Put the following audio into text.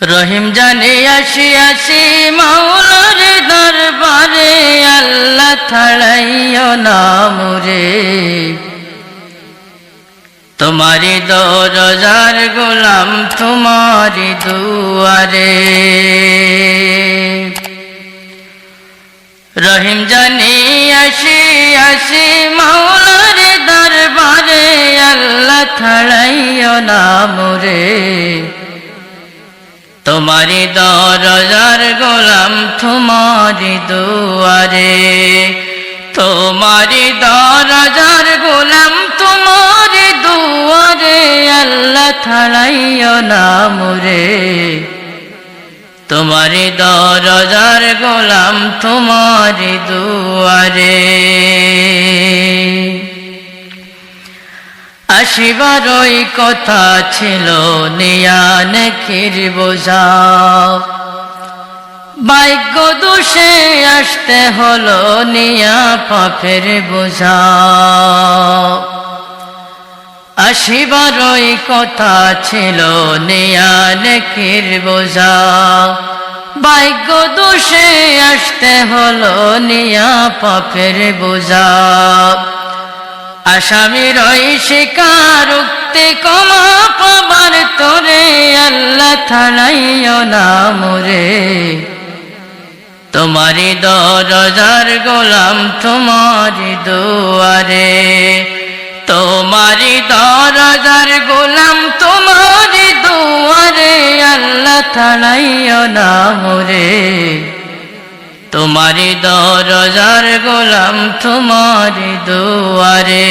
রহিম জানে আসি আসি মাওলার দরবারে, আল্লাহ ছাড়াইও না মোরে। তোমারি দরজার গোলাম তোমারি দুয়ারে। রহিম জানি আসি আসি মাওলার দরবারে, আল্লাহ ছাড়াইও না মোরে। তোমারি দরজার গোলাম তোমারি দুয়ারে। তোমারি দরজার গোলাম তোমারি দুয়ারে, আল্লাহ ছাড়াইও না মোরে। তোমারি দরজার গোলাম তোমারি দুয়ারে। আসিবারই কথা ছিল নিয়া নেকির বোঝা, ভাগ্য দোষে আসতে হলো নিয়া পাপের বোঝা। আসিবারই কথা ছিল নিয়া নেকির বোঝা, ভাগ্য দোষে আসতে হলো নিয়া পাপের বোঝা। আসামির ওই শিকার উক্তি ক্ষমা পাবার তোরে, আল্লাহ ছাড়াইও না মোরে। তোমারি দরজার গোলাম তোমারি দুয়ারে। তোমারি দরজার গোলাম তোমারি দুয়ারে, আল্লাহ ছাড়াইও না মোরে। তোমারি দরজার গোলাম তোমারি দুয়ারে।